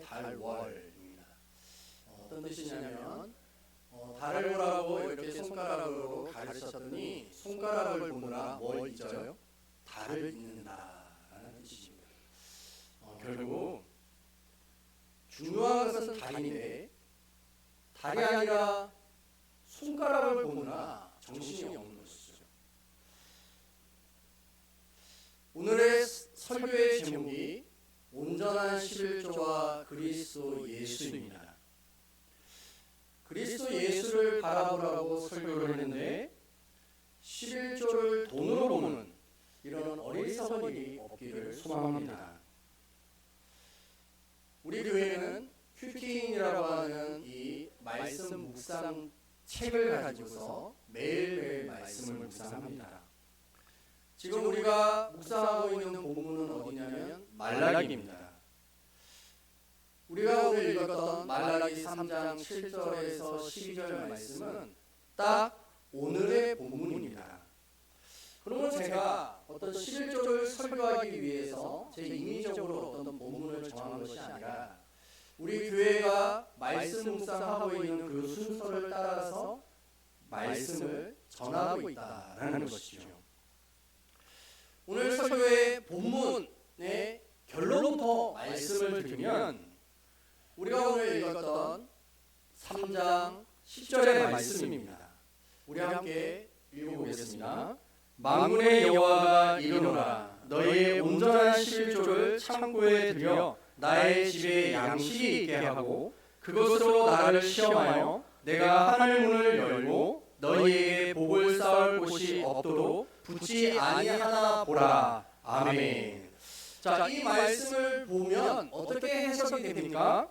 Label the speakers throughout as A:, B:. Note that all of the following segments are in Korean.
A: 달월입니다. 어떤 뜻이냐면 달을 보라고 이렇게 손가락으로 가르쳤더니 손가락을 보느라 뭘 잊어요? 달을 잊는다라는 뜻입니다. 결국 중요한 것은 달인데 달이 아니라 손가락을 보느라 정신이 없는 것이죠. 오늘의 설교의 제목이 온전한 11조와 그리스도 예수입니다. 그리스도 예수를 바라보라고 설교를 했는데 11조를 돈으로 보는 이런 어리석은 일이 없기를 소망합니다. 우리 교회는 큐티인이라고 하는 이 말씀 묵상 책을 가지고서 매일매일 말씀을 묵상합니다. 지금 우리가 묵상하고 있는 본문은 어디냐면 말라기입니다. 우리가 오늘 읽었던 말라기 3장 7절에서 12절 말씀은 딱 오늘의 본문입니다. 그러면 제가 어떤 11조를 설교하기 위해서 제 인위적으로 어떤 본문을 정한 것이 아니라 우리 교회가 말씀 묵상하고 있는 그 순서를 따라서 말씀을 전하고 있다라는 것이죠. 오늘 설교의 본문의 결론부터 말씀을 드리면 우리가 오늘 읽었던 3장 10절의 말씀입니다. 우리 함께 읽어보겠습니다. 만군의 여호와가 이르노라 너희의 온전한 11조를 창고에 들여 나의 집에 양식이 있게 하고 그것으로 나를 시험하여 내가 하늘 문을 열고 너희에게 복을 쌓을 곳이 없도록 붙지 아니하나 보라. 아멘. 자, 이 말씀을 보면 어떻게 해석이 됩니까?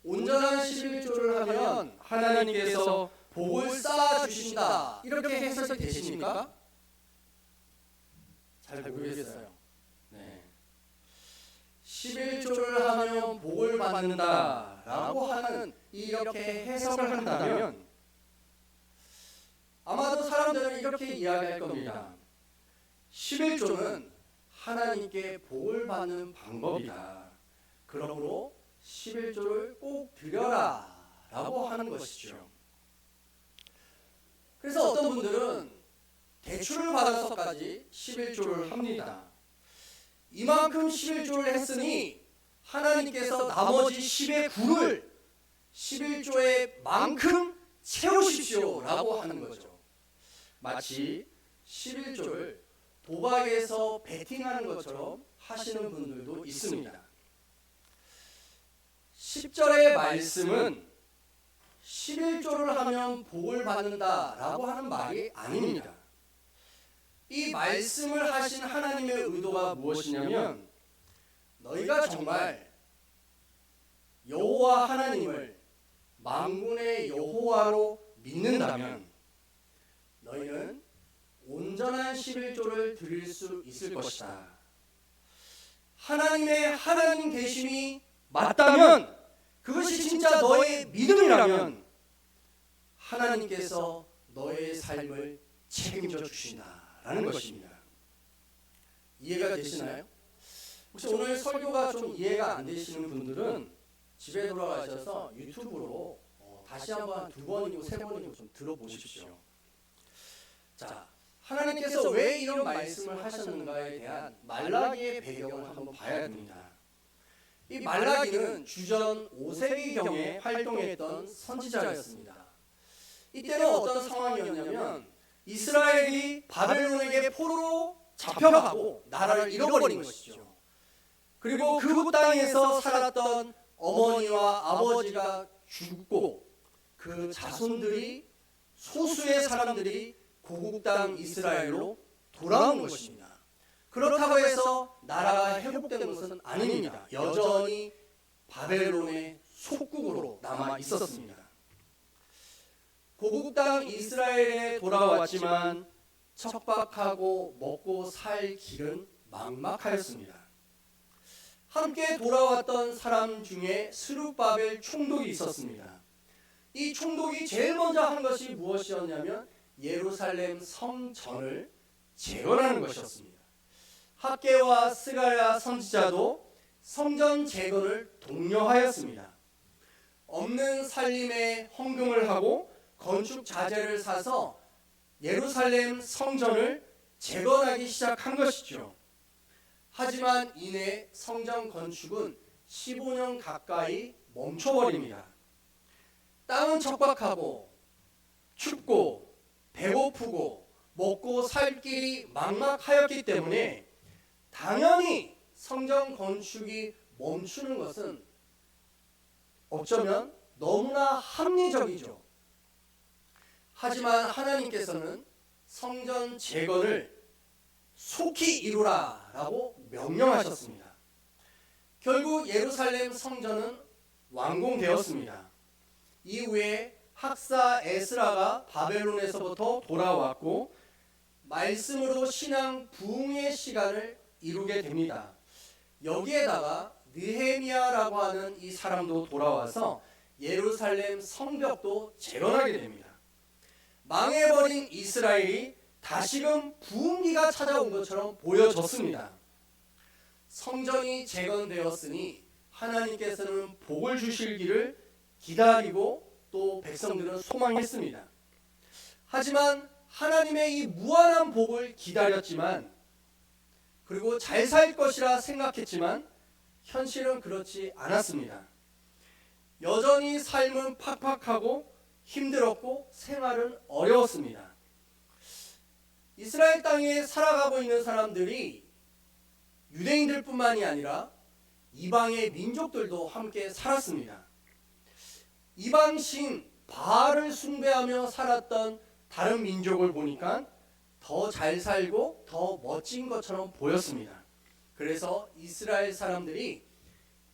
A: 온전한 11조를 하면 하나님께서 복을 쌓아 주신다. 이렇게 해석이 되십니까? 잘 모르겠어요. 네. 11조를 하면 복을 받는다라고 하는 이렇게 해석을 한다면 아마도 사람들은 이렇게 이야기할 겁니다. 11조는 하나님께 복을 받는 방법이다. 그러므로 11조를 꼭 드려라 라고 하는 것이죠. 그래서 어떤 분들은 대출을 받아서까지 11조를 합니다. 이만큼 11조를 했으니 하나님께서 나머지 10의 9를 11조의 만큼 채우십시오 라고 하는 거죠. 마치 11조를 도박에서 베팅하는 것처럼 하시는 분들도 있습니다. 10절의 말씀은 11조를 하면 복을 받는다라고 하는 말이 아닙니다. 이 말씀을 하신 하나님의 의도가 무엇이냐면 너희가 정말 여호와 하나님을 만군의 여호와로 믿는다면 너희는 온전한 11조를 드릴 수 있을 것이다. 하나님의 하나님 되심이 맞다면 그것이 진짜 너의 믿음이라면 하나님께서 너의 삶을 책임져 주신다라는 것입니다. 이해가 되시나요? 혹시 오늘 설교가 좀 이해가 안 되시는 분들은 집에 돌아가셔서 유튜브로 다시 한번 2번이고 3번이고 좀 들어보십시오. 자, 하나님께서 왜 이런 말씀을 하셨는가에 대한 말라기의 배경을 한번 봐야 됩니다. 이 말라기는 주전 5세기경에 활동했던 선지자였습니다. 이때는 어떤 상황이었냐면 이스라엘이 바벨론에게 포로로 잡혀가고 나라를 잃어버린 것이죠. 그리고 그 땅에서 살았던 어머니와 아버지가 죽고 그 자손들이 소수의 사람들이 고국 땅 이스라엘로 돌아온 것입니다. 그렇다고 해서 나라가 회복된 것은 아닙니다. 여전히 바벨론의 속국으로 남아 있었습니다. 고국 땅 이스라엘에 돌아왔지만 척박하고 먹고 살 길은 막막하였습니다. 함께 돌아왔던 사람 중에 스룹바벨 총독이 있었습니다. 이 총독이 제일 먼저 한 것이 무엇이었냐면 예루살렘 성전을 재건하는 것이었습니다. 학개와 스가랴 선지자도 성전 재건을 독려하였습니다. 없는 살림에 헌금을 하고 건축 자재를 사서 예루살렘 성전을 재건하기 시작한 것이죠. 하지만 이내 성전 건축은 15년 가까이 멈춰버립니다. 땅은 척박하고 춥고 배고프고 먹고 살 길이 막막하였기 때문에 당연히 성전 건축이 멈추는 것은 어쩌면 너무나 합리적이죠. 하지만 하나님께서는 성전 재건을 속히 이루라 라고 명령하셨습니다. 결국 예루살렘 성전은 완공되었습니다. 이후에 학사 에스라가 바벨론에서부터 돌아왔고 말씀으로 신앙 부흥의 시간을 이루게 됩니다. 여기에다가 느헤미야라고 하는 이 사람도 돌아와서 예루살렘 성벽도 재건하게 됩니다. 망해버린 이스라엘이 다시금 부흥기가 찾아온 것처럼 보여졌습니다. 성전이 재건되었으니 하나님께서는 복을 주실기를 기다리고 또 백성들은 소망했습니다. 하지만 하나님의 이 무한한 복을 기다렸지만 그리고 잘 살 것이라 생각했지만 현실은 그렇지 않았습니다. 여전히 삶은 팍팍하고 힘들었고 생활은 어려웠습니다. 이스라엘 땅에 살아가고 있는 사람들이 유대인들뿐만이 아니라 이방의 민족들도 함께 살았습니다. 이방신 바알을 숭배하며 살았던 다른 민족을 보니까 더 잘 살고 더 멋진 것처럼 보였습니다. 그래서 이스라엘 사람들이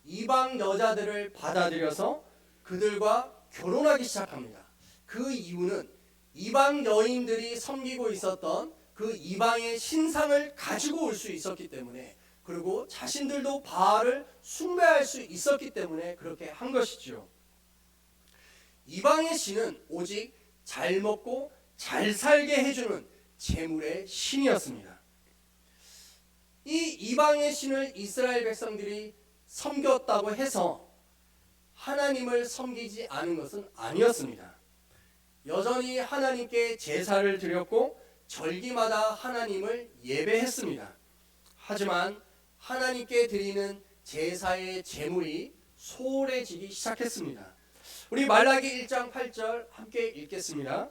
A: 이방 여자들을 받아들여서 그들과 결혼하기 시작합니다. 그 이유는 이방 여인들이 섬기고 있었던 그 이방의 신상을 가지고 올 수 있었기 때문에, 그리고 자신들도 바알을 숭배할 수 있었기 때문에 그렇게 한 것이죠. 이방의 신은 오직 잘 먹고 잘 살게 해주는 재물의 신이었습니다. 이 이방의 신을 이스라엘 백성들이 섬겼다고 해서 하나님을 섬기지 않은 것은 아니었습니다. 여전히 하나님께 제사를 드렸고 절기마다 하나님을 예배했습니다. 하지만 하나님께 드리는 제사의 제물이 소홀해지기 시작했습니다. 우리 말라기 1장 8절 함께 읽겠습니다.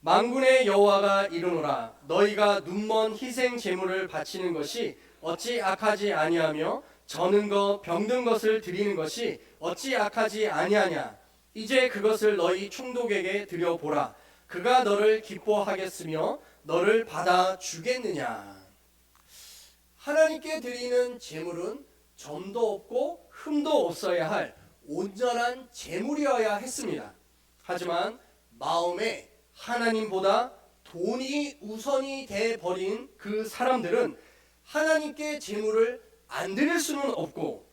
A: 만군의 여호와가 이르노라, 너희가 눈먼 희생 제물을 바치는 것이 어찌 악하지 아니하며 저는 것 병든 것을 드리는 것이 어찌 악하지 아니하냐. 이제 그것을 너희 총독에게 드려보라. 그가 너를 기뻐하겠으며 너를 받아 주겠느냐. 하나님께 드리는 제물은 점도 없고 흠도 없어야 할 온전한 제물이어야 했습니다. 하지만 마음에 하나님보다 돈이 우선이 돼 버린 그 사람들은 하나님께 제물을 안 드릴 수는 없고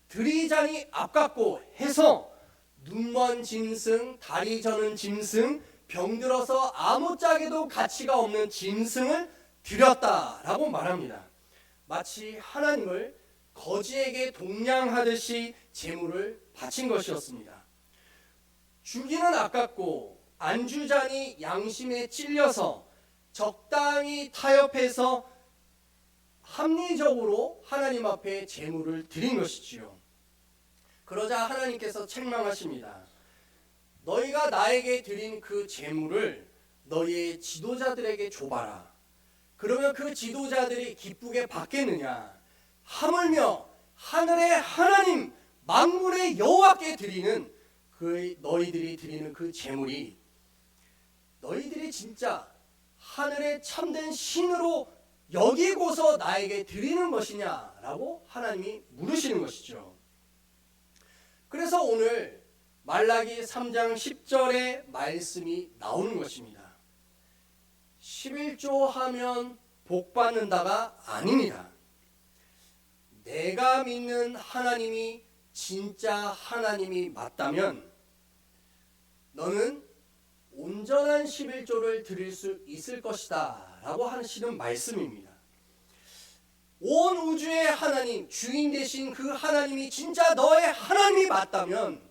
A: 드리자니 아깝고 해서 눈먼 짐승, 다리 저는 짐승, 병들어서 아무짝에도 가치가 없는 짐승을 드렸다라고 말합니다. 마치 하나님을 거지에게 동냥하듯이 제물을 바친 것이었습니다. 주기는 아깝고 안 주자니 양심에 찔려서 적당히 타협해서 합리적으로 하나님 앞에 제물을 드린 것이지요. 그러자 하나님께서 책망하십니다. 너희가 나에게 드린 그 제물을 너희의 지도자들에게 줘봐라. 그러면 그 지도자들이 기쁘게 받겠느냐. 하물며 하늘의 하나님 만군의 여호와께 드리는 그 너희들이 드리는 그 제물이 너희들이 진짜 하늘의 참된 신으로 여기고서 나에게 드리는 것이냐라고 하나님이 물으시는 것이죠. 그래서 오늘 말라기 3장 10절의 말씀이 나오는 것입니다. 11조 하면 복 받는다가 아닙니다. 내가 믿는 하나님이 진짜 하나님이 맞다면 너는 온전한 11조를 드릴 수 있을 것이다 라고 하시는 말씀입니다. 온 우주의 하나님, 주인 되신 그 하나님이 진짜 너의 하나님이 맞다면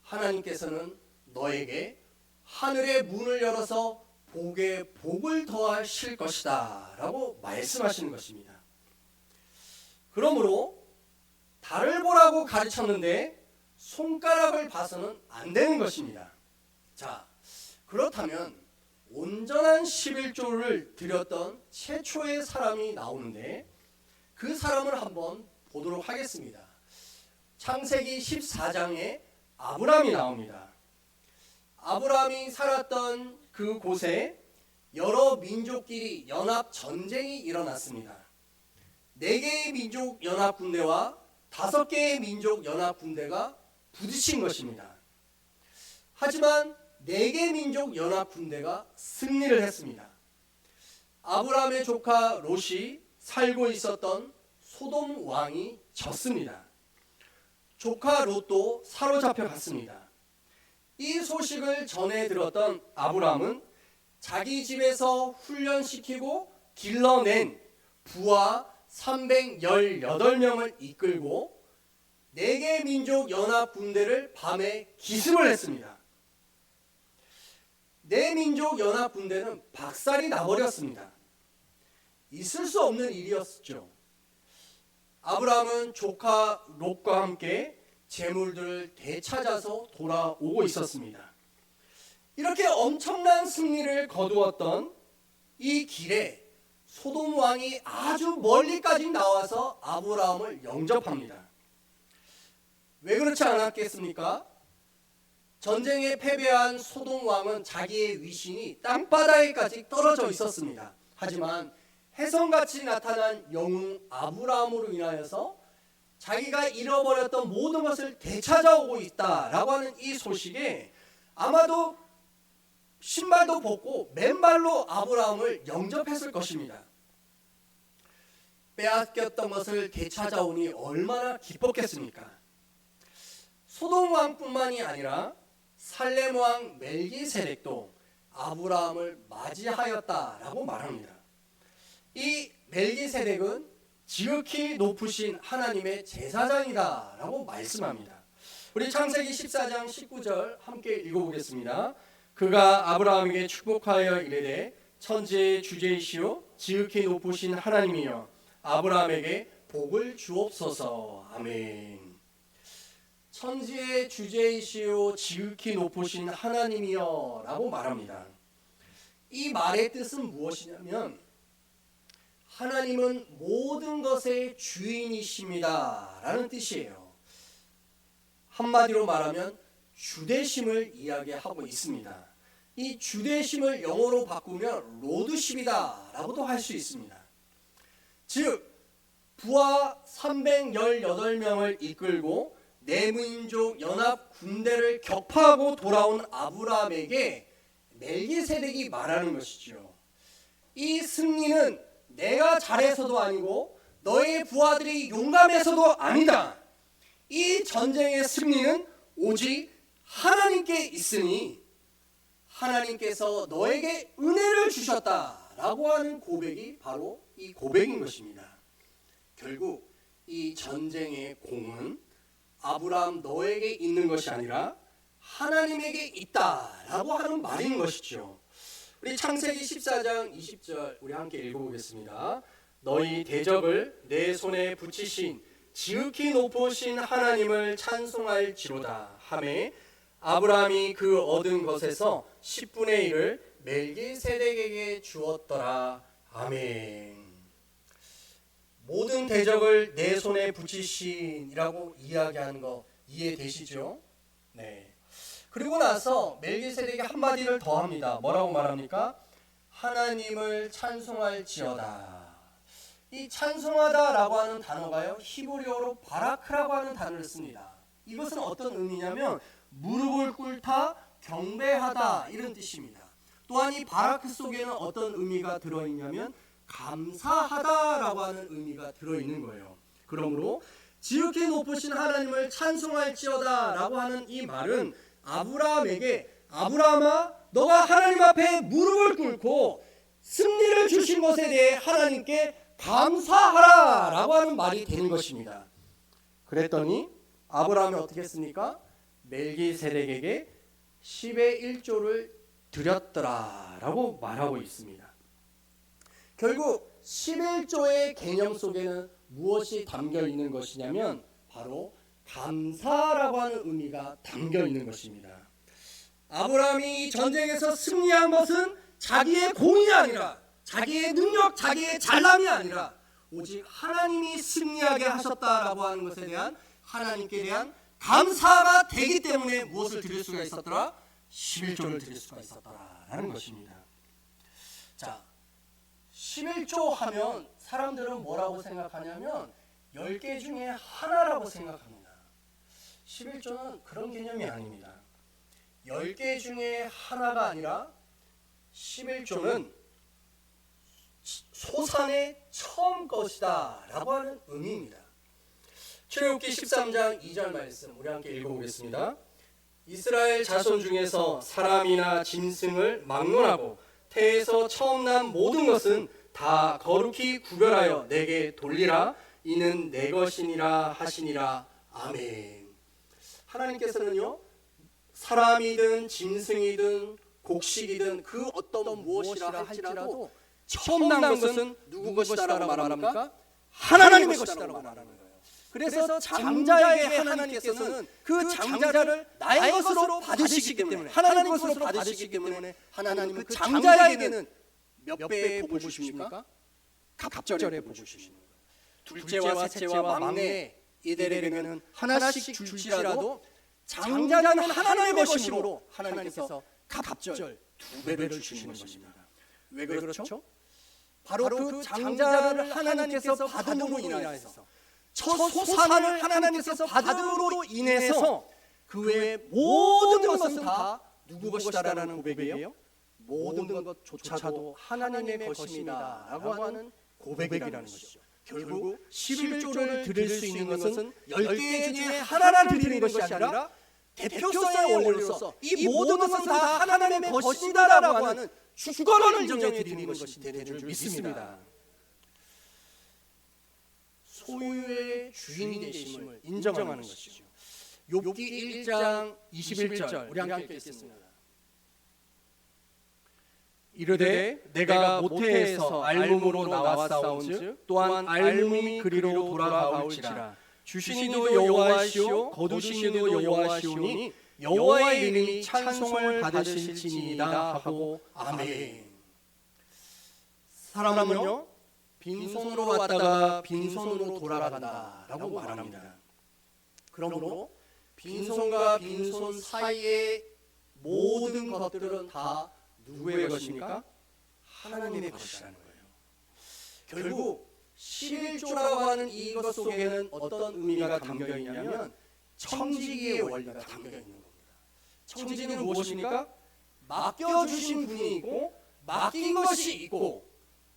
A: 하나님께서는 너에게 하늘의 문을 열어서 복에 복을 더하실 것이다 라고 말씀하시는 것입니다. 그러므로 달을 보라고 가르쳤는데 손가락을 봐서는 안 되는 것입니다. 자, 그렇다면 온전한 11조를 드렸던 최초의 사람이 나오는데 그 사람을 한번 보도록 하겠습니다. 창세기 14장에 아브람이 나옵니다. 아브람이 살았던 그 곳에 여러 민족끼리 연합 전쟁이 일어났습니다. 4개의 민족 연합 군대와 5개의 민족 연합 군대가 부딪힌 것입니다. 하지만 4개 민족 연합 군대가 승리를 했습니다. 아브람의 조카 롯이 살고 있었던 소돔 왕이 졌습니다. 조카 롯도 사로잡혀 갔습니다. 이 소식을 전해 들었던 아브람은 자기 집에서 훈련시키고 길러낸 부하 318명을 이끌고 4개 민족 연합 군대를 밤에 기습을 했습니다. 4민족 연합 군대는 박살이 나버렸습니다. 있을 수 없는 일이었죠. 아브라함은 조카 롯과 함께 재물들을 되찾아서 돌아오고 있었습니다. 이렇게 엄청난 승리를 거두었던 이 길에 소돔 왕이 아주 멀리까지 나와서 아브라함을 영접합니다. 왜 그렇지 않았겠습니까? 전쟁에 패배한 소돔 왕은 자기의 위신이 땅바닥에까지 떨어져 있었습니다. 하지만 혜성같이 나타난 영웅 아브라함으로 인하여서 자기가 잃어버렸던 모든 것을 되찾아오고 있다라고 하는 이 소식에 아마도 신발도 벗고 맨발로 아브라함을 영접했을 것입니다. 빼앗겼던 것을 되찾아오니 얼마나 기뻤겠습니까? 소돔 왕뿐만이 아니라 살렘 왕 멜기세덱도 아브라함을 맞이하였다라고 말합니다. 이 멜기세덱은 지극히 높으신 하나님의 제사장이다라고 말씀합니다. 우리 창세기 14장 19절 함께 읽어보겠습니다. 그가 아브라함에게 축복하여 이르되 천지의 주제이시오 지극히 높으신 하나님이여 아브라함에게 복을 주옵소서. 아멘. 천지의 주제이시오 지극히 높으신 하나님이여 라고 말합니다. 이 말의 뜻은 무엇이냐면 하나님은 모든 것의 주인이십니다 라는 뜻이에요. 한마디로 말하면 주대심을 이야기하고 있습니다. 이 주대심을 영어로 바꾸면 로드십이다 라고도 할 수 있습니다. 즉 부하 318명을 이끌고 4민족 연합 군대를 격파하고 돌아온 아브라함에게 멜기세덱이 말하는 것이죠. 이 승리는 내가 잘해서도 아니고 너의 부하들이 용감해서도 아니다. 이 전쟁의 승리는 오직 하나님께 있으니 하나님께서 너에게 은혜를 주셨다라고 하는 고백이 바로 이 고백인 것입니다. 결국 이 전쟁의 공은 아브라함 너에게 있는 것이 아니라 하나님에게 있다라고 하는 말인 것이죠. 우리 창세기 14장 20절 우리 함께 읽어보겠습니다. 너희 대적을 내 손에 붙이신 지극히 높으신 하나님을 찬송할지로다 하매 아브라함이 그 얻은 것에서 10분의 1을 멜기세덱에게 주었더라. 아멘. 모든 대적을 내 손에 붙이신이라고 이야기하는 거 이해되시죠? 네. 그리고 나서 멜기세덱이 한마디를 더 합니다. 뭐라고 말합니까? 하나님을 찬송할지어다. 이 찬송하다라고 하는 단어가요, 히브리어로 바라크라고 하는 단어를 씁니다. 이것은 어떤 의미냐면 무릎을 꿇다, 경배하다 이런 뜻입니다. 또한 이 바라크 속에는 어떤 의미가 들어있냐면 감사하다라고 하는 의미가 들어있는 거예요. 그러므로 지극히 높으신 하나님을 찬송할지어다 라고 하는 이 말은 아브라함에게 아브라함아 너가 하나님 앞에 무릎을 꿇고 승리를 주신 것에 대해 하나님께 감사하라라고 하는 말이 되는 것입니다. 그랬더니 아브라함이 어떻게 했습니까? 멜기세덱에게 10의 1조를 드렸더라라고 말하고 있습니다. 결국 11조의 개념 속에는 무엇이 담겨 있는 것이냐면 바로 감사라고 하는 의미가 담겨 있는 것입니다. 아브라함이 이 전쟁에서 승리한 것은 자기의 공이 아니라 자기의 능력, 자기의 잘남이 아니라 오직 하나님이 승리하게 하셨다라고 하는 것에 대한 하나님께 대한 감사가 되기 때문에 무엇을 드릴 수가 있었더라? 11조를 드릴 수가 있었더라라는 것입니다. 자, 11조 하면 사람들은 뭐라고 생각하냐면 10개 중에 하나라고 생각합니다. 11조는 그런 개념이 아닙니다. 10개 중에 하나가 아니라 11조는 소산의 처음 것이다 라고 하는 의미입니다. 출애굽기 13장 2절 말씀 우리 함께 읽어보겠습니다. 이스라엘 자손 중에서 사람이나 짐승을 막론하고 태에서 처음 난 모든 것은 다 거룩히 구별하여 내게 돌리라. 이는 내 것이니라 하시니라. 아멘. 하나님께서는요, 사람이든 짐승이든 곡식이든 그 어떤 무엇이라 할지라도 처음 난 것은 누구 것이다라고 말합니까? 하나님의 것이다라고 말하는 거예요. 그래서 장자에게 하나님께서는 그 장자를 나의 것으로 받으시기 때문에, 하나님의 것으로 받으시기 때문에 하나님은 그 장자에게는 몇 배의 복을 주십니까? 갑절의 복을 주십니다. 둘째와 셋째와 막내 이들에게는 하나씩 줄지라도 장자는 하나님의 것이므로 하나님께서 갑절 2배를 주시는 것입니다. 왜 그렇죠? 바로 그 장자를 하나님께서 받음으로 인해서, 첫 소산을 하나님께서 받음으로 인해서 그 외의 모든 것은 다 누구 것이다라는 고백이에요. 모든 것조차도 하나님의 것입니다 라고 하는 고백이라는 것이죠. 결국 11조를 드릴 수 있는 것은 10개 중에 하나를 드리는 것이 아니라 대표성의 원리로서 이 모든 것은 다 하나님의 것이다라고 하는 주권을 인정해 드리는 것이 되는 줄 믿습니다. 소유의 주인이 되심을 인정하는 것이죠. 욥기 1장 21절 우리 함께 읽겠습니다. 이르되 내가 모태에서 알몸으로 나왔사온즉 또한 알몸이 그리로 돌아가올지라. 주시니도 여호와시오 거두시니도 여호와시오니 여호와의 이름이 찬송을 받으실지니이다 하고 아멘. 사람은요 빈손으로 왔다가 빈손으로 돌아간다라고 말합니다. 그러므로 빈손과 빈손 사이의 모든 것들은 다 누구의 것입니까? 하나님의 것이라는 거예요. 결국 11조라고 하는 이것 속에는 어떤 의미가 담겨 있냐면 청지기의 원리가 담겨 있는 겁니다. 청지기는 무엇입니까? 맡겨주신 분이 있고 맡긴 것이 있고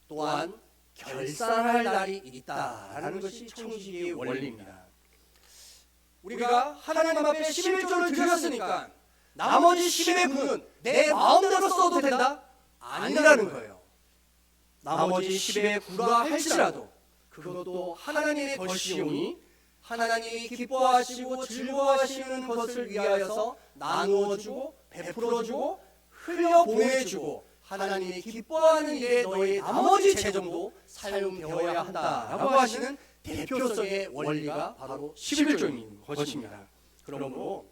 A: 또한 결산할 날이 있다라는 것이 청지기의 원리입니다. 우리가 하나님 앞에 11조를 드렸으니까 나머지 10의 분은 내 마음대로 써도 된다? 아니라는 거예요. 나머지 10의 구라 할지라도 그것도 하나님의 것이오니 하나님이 기뻐하시고 즐거워하시는 것을 위하여서 나누어주고 베풀어주고 흘려보내주고 하나님이 기뻐하는 일에 너의 나머지 재정도 사용되어야 한다라고 하시는 대표성의 원리가 바로 11조인 것입니다. 그러므로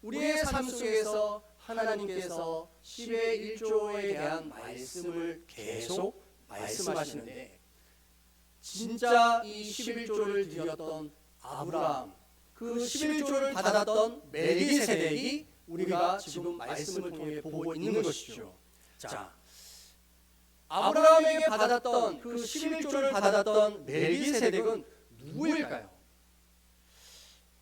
A: 우리의 삶 속에서 하나님께서 10의 1조에 대한 말씀을 계속 말씀하시는데 진짜 이 11조를 드렸던 아브라함, 그 11조를 받았던 멜기세덱이 우리가 지금 말씀을 통해 보고 있는 것이죠. 자, 아브라함에게 받았던 그 11조를 받았던 멜기세덱은 누구일까요?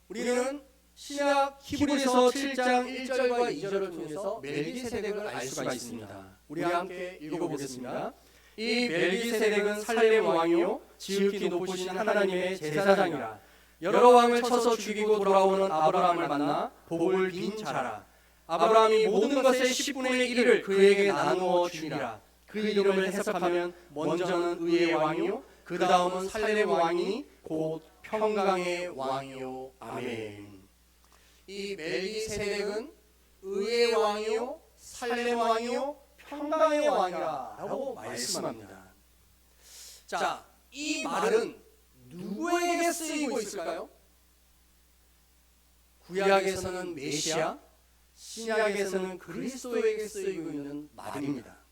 A: 우리는 신약 히브리서 7장 1절과 2절을 통해서 멜기세덱을 알 수가 있습니다. 우리 함께 읽어보겠습니다. 이 멜기세덱은 살렘 왕이요 지극히 높으신 하나님의 제사장이라. 여러 왕을 쳐서 죽이고 돌아오는 아브라함을 만나 복을 빈 자라. 아브라함이 모든 것의 10분의 1을 그에게 나누어 주니라. 그 이름을 해석하면 먼저는 의의 왕이요 그 다음은 살렘 왕이니 곧 평강의 왕이요. 아멘. 이 멜기세덱은 의의 왕이요 살렘 왕이요 평강의 왕이라고 말씀합니다. 자, 이 말은 누구에게 쓰이고 있을까요? 구약에서는 메시아, 신약에서는 그리스도에게 쓰이고 있는 말입니다.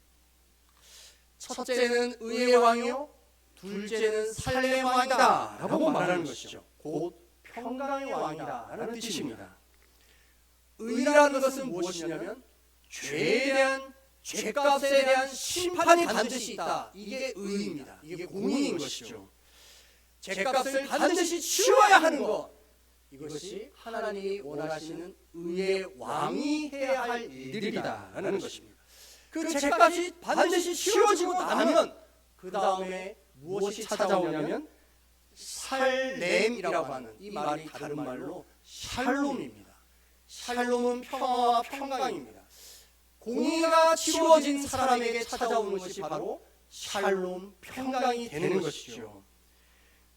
A: 첫째는 의의 왕이요, 둘째는 살렘 왕이다 라고 말하는 것이죠. 곧 평강의 왕이다 라는 뜻입니다. 의라는 것은 무엇이냐면 죄에 대한 죄값에 대한 심판이 반드시 있다. 이게 의입니다. 이게 공의인 것이죠. 죄값을 반드시 치러야 하는 것, 이것이 하나님이 원하시는 의의 왕이 해야 할 일들이다라는 것입니다. 그 죄값이 반드시 치러지고 나면 그 다음에 무엇이 찾아오냐면 살렘이라고 하는, 이 말이 다른 말로 샬롬입니다. 샬롬은 평화와 평강입니다. 공의가 치루어진 사람에게 찾아오는 것이 바로 샬롬, 평강이 되는 것이죠.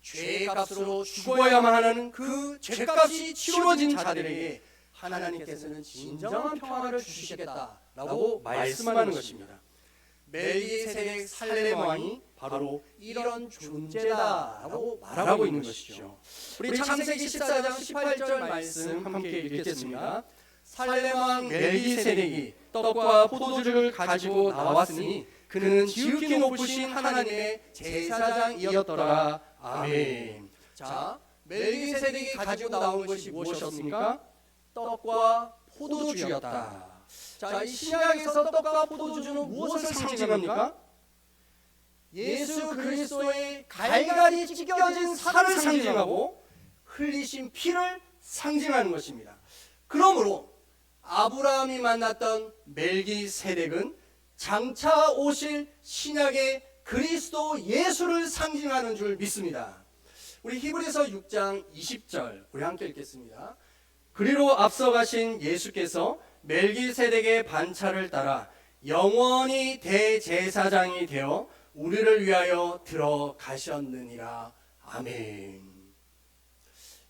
A: 죄의 값으로 죽어야만 하는 그 죄값이 치루어진 자들에게 하나님께서는 진정한 평화를 주시겠다라고 말씀하는 것입니다. 멜기세덱 살렘 왕이 바로 이런 존재다라고 말하고 있는 것이죠. 우리 창세기 14장 18절 말씀 함께 읽겠습니다. 살렘 왕 멜기세덱이 떡과 포도주를 가지고 나왔으니 그는 지극히 높으신 하나님의 제사장이었더라. 아멘. 자, 멜기세덱이 가지고 나온 것이 무엇이었습니까? 떡과 포도주였다. 자, 이 신약에서 떡과 포도주는 무엇을 상징합니까? 예수 그리스도의 갈갈이 찢겨진 살을 상징하고 흘리신 피를 상징하는 것입니다. 그러므로 아브라함이 만났던 멜기세덱은 장차 오실 신약의 그리스도 예수를 상징하는 줄 믿습니다. 우리 히브리서 6장 20절 우리 함께 읽겠습니다. 그리로 앞서가신 예수께서 멜기세덱의 반차를 따라 영원히 대제사장이 되어 우리를 위하여 들어가셨느니라. 아멘.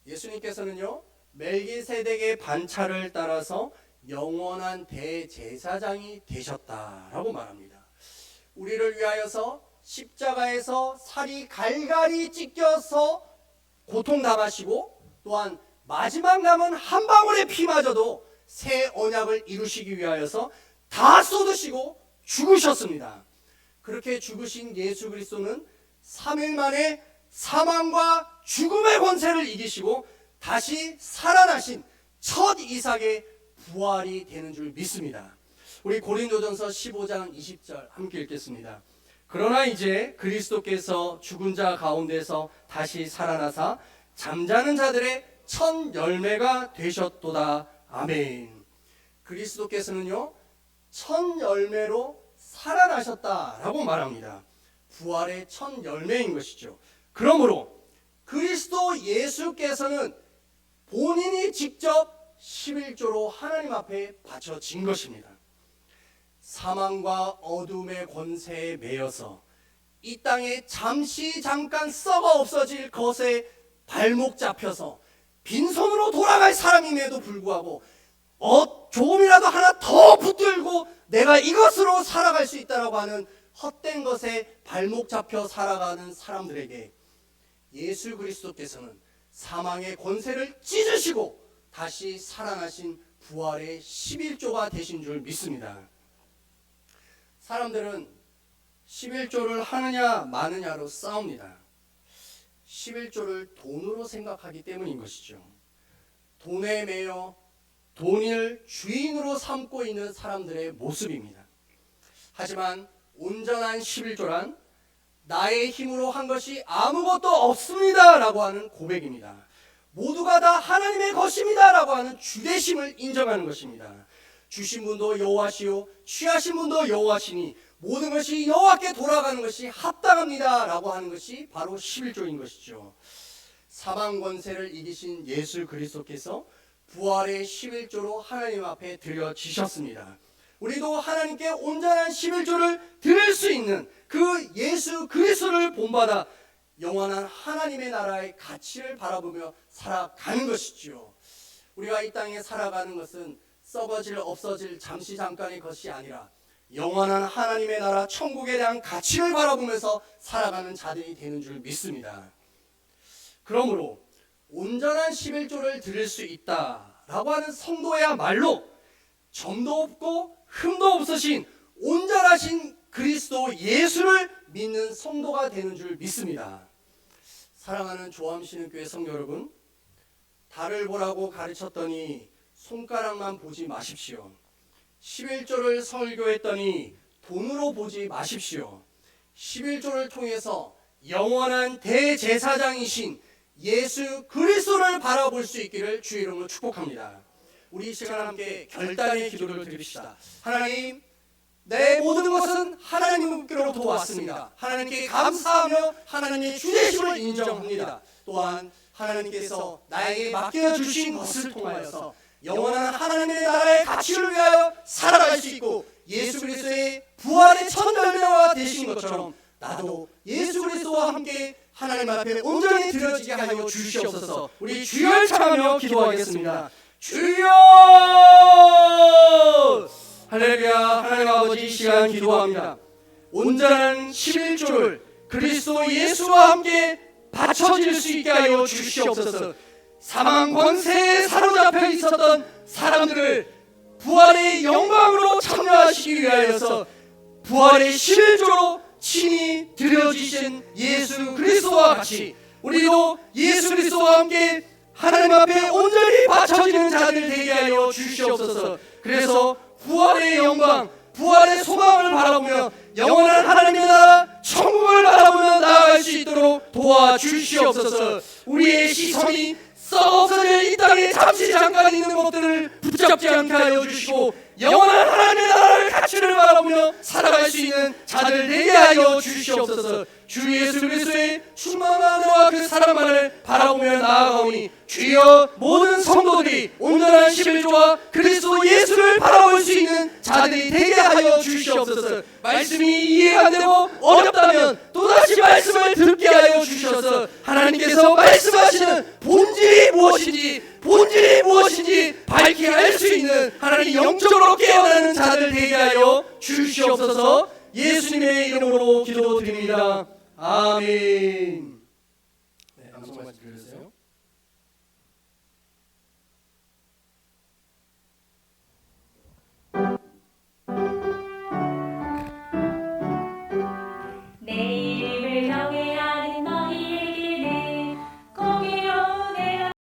A: 예수님께서는요, 멜기세덱의 반차를 따라서 영원한 대제사장이 되셨다라고 말합니다. 우리를 위하여서 십자가에서 살이 갈갈이 찢겨서 고통당하시고 또한 마지막 남은 한 방울의 피마저도 새 언약을 이루시기 위하여서 다 쏟으시고 죽으셨습니다. 그렇게 죽으신 예수 그리스도는 3일 만에 사망과 죽음의 권세를 이기시고 다시 살아나신 첫 이삭의 부활이 되는 줄 믿습니다. 우리 고린도전서 15장 20절 함께 읽겠습니다. 그러나 이제 그리스도께서 죽은 자 가운데서 다시 살아나사 잠자는 자들의 첫 열매가 되셨도다. 아멘. 그리스도께서는요, 첫 열매로 살아나셨다라고 말합니다. 부활의 첫 열매인 것이죠. 그러므로 그리스도 예수께서는 본인이 직접 11조로 하나님 앞에 바쳐진 것입니다. 사망과 어둠의 권세에 매여서 이 땅에 잠깐 썩어 없어질 것에 발목 잡혀서 빈손으로 돌아갈 사람임에도 불구하고 조금이라도 하나 더 붙들고 내가 이것으로 살아갈 수 있다라고 하는 헛된 것에 발목 잡혀 살아가는 사람들에게 예수 그리스도께서는 사망의 권세를 찢으시고 다시 살아나신 부활의 11조가 되신 줄 믿습니다. 사람들은 11조를 하느냐 마느냐로 싸웁니다. 11조를 돈으로 생각하기 때문인 것이죠. 돈에 매여 돈을 주인으로 삼고 있는 사람들의 모습입니다. 하지만 온전한 11조란 나의 힘으로 한 것이 아무것도 없습니다 라고 하는 고백입니다. 모두가 다 하나님의 것입니다 라고 하는 주대심을 인정하는 것입니다. 주신 분도 여호와시요 취하신 분도 여호와시니 모든 것이 여호와께 돌아가는 것이 합당합니다 라고 하는 것이 바로 11조인 것이죠. 사망 권세를 이기신 예수 그리스도께서 부활의 11조로 하나님 앞에 드려지셨습니다. 우리도 하나님께 온전한 11조를 드릴 수 있는 그 예수 그리스도를 본받아 영원한 하나님의 나라의 가치를 바라보며 살아가는 것이지요. 우리가 이 땅에 살아가는 것은 썩어질 없어질 잠시 잠깐의 것이 아니라 영원한 하나님의 나라 천국에 대한 가치를 바라보면서 살아가는 자들이 되는 줄 믿습니다. 그러므로 온전한 11조를 드릴 수 있다라고 하는 성도야말로 점도 없고 흠도 없으신 온전하신 그리스도 예수를 믿는 성도가 되는 줄 믿습니다. 사랑하는 조암신은교회 성도 여러분, 달을 보라고 가르쳤더니 손가락만 보지 마십시오. 11조를 설교했더니 돈으로 보지 마십시오. 11조를 통해서 영원한 대제사장이신 예수 그리스도를 바라볼 수 있기를 주의 이름으로 축복합니다. 우리 이 시간 함께 결단의 기도를 드립시다. 하나님, 내 모든 것은 하나님께로부터 왔습니다. 하나님께 감사하며 하나님의 주되심을 인정합니다. 또한 하나님께서 나에게 맡겨주신 것을 통하여서 영원한 하나님의 나라의 가치를 위하여 살아갈 수 있고 예수 그리스도의 부활의 첫 열매가 되신 것처럼 나도 예수 그리스도와 함께 하나님 앞에 온전히 드려지게 하여 주시옵소서. 우리 주여 청하며 기도하겠습니다. 주여! 할렐루야. 하나님 아버지, 이 시간 기도합니다. 온전한 11조를 그리스도 예수와 함께 바쳐질 수 있게 하여 주시옵소서. 사망 권세에 사로잡혀 있었던 사람들을 부활의 영광으로 참여하시기 위하여서 부활의 11조로 친히 드려지신 예수 그리스도와 같이 우리도 예수 그리스도와 함께 하나님 앞에 온전히 바쳐지는 자들 되게 하여 주시옵소서. 그래서 부활의 영광, 부활의 소망을 바라보며 영원한 하나님의 나라 천국을 바라보며 나아갈 수 있도록 도와주시옵소서. 우리의 시선이 썩어질 이 땅에 잠시 잠깐 있는 것들을 붙잡지 않게 하여 주시고 영원한 하나님의 나라의 가치를 바라보며 살아갈 수 있는 자들 되게 하여 주시옵소서. 주 예수 그리스도의 충만한 은혜와 그 사랑만을 바라보며 나아가오니 주여, 모든 성도들이 온전한 11조와 그리스도 예수를 바라볼 수 있는 자들이 되게 하여 주시옵소서. 말씀이 이해가 안 되고 어렵다면 또다시 말씀을 듣게 하여 주셔서 하나님께서 말씀하시는 본질이 무엇인지 밝히 알 수 있는 하나님 영적으로 깨어나는 자들 되게 하여 주시옵소서. 예수님의 이름으로 기도드립니다. 아멘. 네, 방송 말씀